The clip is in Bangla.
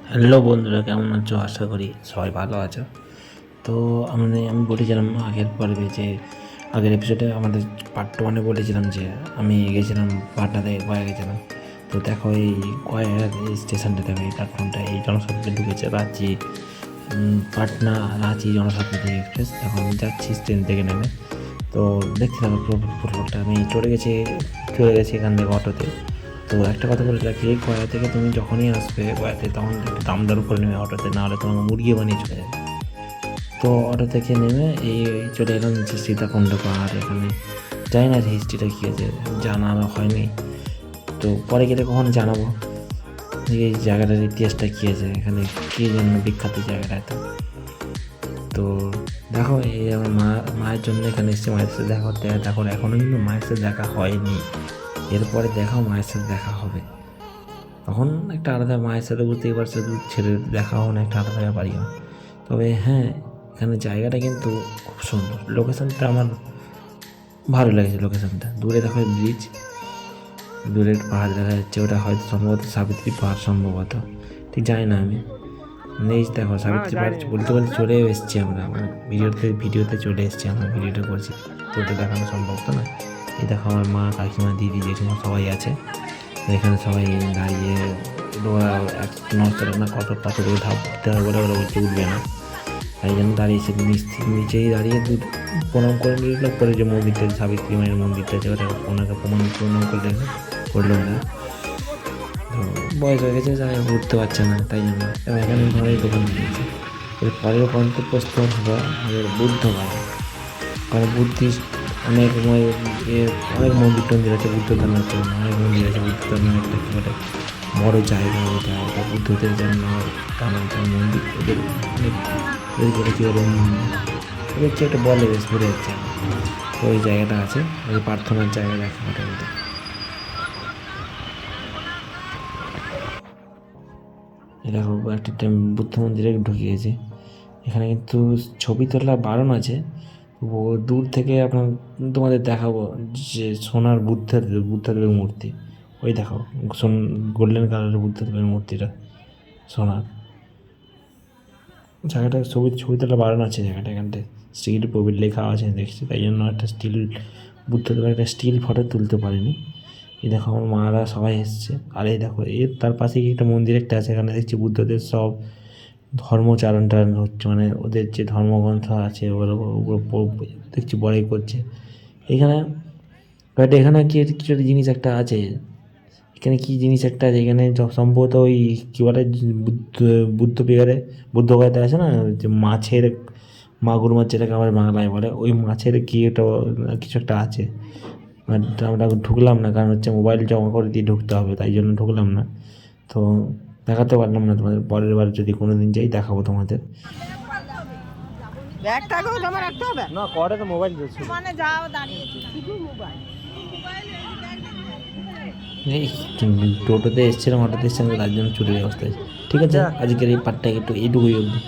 হ্যালো বন্ধুরা, কেমন আছো? আশা করি সবাই ভালো আছো। তো আমি বলেছিলাম আগের এপিসোডে আমাদের পার্ট 1-এ বলেছিলাম যে আমি গেছিলাম পাটনা থেকে গয়া গেছিলাম। তো দেখো এই গয়ার এই স্টেশনটা, দেখো এই প্ল্যাটফর্মটা, এই জনশতাব্দী ঢুকেছে রাঁচি, পাটনা রাঁচি জনশতাব্দী এক্সপ্রেস। এখন আমি যাচ্ছি ট্রেন থেকে নেমে। তো দেখতে থাকো পুরোটা। আমি চলে গেছি এখান থেকে অটোতে। তো একটা কথা বলে রাখি, গয়া থেকে তুমি যখনই আসবে গয়াতে, তখন একটু দাম দর করে নেবে অটোতে, নাহলে তোমাকে মুরগি বানিয়ে চলে যাবে। তো অটো থেকে নেমে এই চলে এলাম যে সীতাকুণ্ড পাহাড়। এখানে জানি না হিস্ট্রিটা কী আছে, জানা হয়নি। তো পরে গেলে কখন জানাবো যে এই জায়গাটার ইতিহাসটা কী আছে, এখানে কী জন্য বিখ্যাত জায়গাটা এত। তো দেখো এই আমার মায়ের জন্য এখানে এসছে, মায়ের সাথে দেখা করতে। দেখো এখনও কিন্তু মায়ের সাথে দেখা হয়নি, এরপরে দেখাও মায়ের সাথে দেখা হবে। তখন একটা আলাদা, মায়ের সাথে বুঝতেই পারছো, দূর ছেড়ে দেখা হন একটা আলাদা ব্যাপারই হয়। তবে হ্যাঁ, এখানে জায়গাটা কিন্তু খুব সুন্দর, লোকেশানটা আমার ভালো লেগেছে। লোকেশানটা দূরে দেখো ব্রিজ, দূরে পাহাড় দেখা যাচ্ছে, ওটা হয়তো সম্ভবত সাবিত্রী পাহাড়, সম্ভবত, ঠিক জানি না আমি। নেই দেখো সাবিত্রী পাহাড় বলতে বলতে চলে এসেছি আমরা, মানে ভিডিওতে চলে এসেছি, আমরা ভিডিওটা করছি, তো ওটা দেখানো সম্ভব তো না। এই দেখো আমার মা, কাকিমা, দিদি, জেঠিমা সবাই আছে এখানে। সবাই দাঁড়িয়ে, ওরা এক নড়তে না, কত পাথর ধাপ উঠতে হবে বলে ওরা বলছে উঠবে না, তাই জন্য দাঁড়িয়েছে নিচেই দাঁড়িয়ে প্রণাম করে নিল। পরে যে মন্দিরটা, সাবিত্রী মায়ের মন্দিরটা আছে, ওটা ওনাকে প্রণাম করলো ওরা। তো বয়স হয়ে গেছে, যাই উঠতে পারছে না, তাই জন্য এখানে ঘরেই দোকান দিয়েছে। এর পরের গন্তব্যস্থল হলো আমাদের বুদ্ধগয়া। কারণ বুদ্ধিস্ট অনেক মন্দির টন্দির আছে, বুদ্ধ ধর্মের জন্য অনেক মন্দির আছে। বুদ্ধ ধর্মের একটা একেবারে বড় জায়গা, ওটা বুদ্ধদের জন্য টানাটান মন্দির। ওদের অনেক ওদের বলে কি ওদের ওদের কি একটা বলে, বেশ ঘুরে যাচ্ছে। তো ওই জায়গাটা আছে, ওই প্রার্থনার জায়গা দেখা মোটামুটি। এরকম একটা বুদ্ধ মন্দিরে ঢুকিয়েছে। এখানে কিন্তু ছবি তোলা বারণ আছে। ও দূর থেকে তোমাদের দেখাবো যে সোনার বুদ্ধদেবের মূর্তি, ওই দেখো গোল্ডেন কালারের বুদ্ধদেবের মূর্তিটা সোনার। জায়গাটা ছবি তোলা বারণ আছে জায়গাটা, এখানটায় স্টিল প্রবীর লেখা আছে দেখছি, তাই জন্য একটা বুদ্ধদেবের একটা স্টিল ফটো তুলতে পারিনি। এই দেখো আমার মারা সবাই এসছে। আর এই দেখো তার পাশে একটা মন্দির একটা আছে, এখানে দেখছি বুদ্ধদের সব ধর্মচারণ টারণ হচ্ছে, মানে ওদের যে ধর্মগ্রন্থ আছে ওগুলো দেখছি বড়াই করছে এখানে। বাট এখানে কি কিছু একটা জিনিস একটা আছে, এখানে কি জিনিস একটা আছে এখানে, সম্ভবত ওই কী বলে বুদ্ধ বিহারে, বুদ্ধগয়াতে আছে না যে মাছের, মাগুর মাছ যেটাকে আমার বাংলায় বলে, ওই মাছের কি একটা কিছু একটা আছে। বাট আমরা ঢুকলাম না, কারণ হচ্ছে মোবাইল জমা করে দিয়ে ঢুকতে হবে, তাই জন্য ঢুকলাম না। তো দেখাতে পারলাম না তোমাদের, পরের বার যদি কোনো দিন যাই দেখাবো তোমাদের। না করে তো মোবাইল এই টোটোতে এসেছিলাম, অটোতে এসেছিলাম, তার জন্য চুরির অবস্থায়। ঠিক আছে, আজকের এই পার্টটা একটু এইটুকুই অবধি।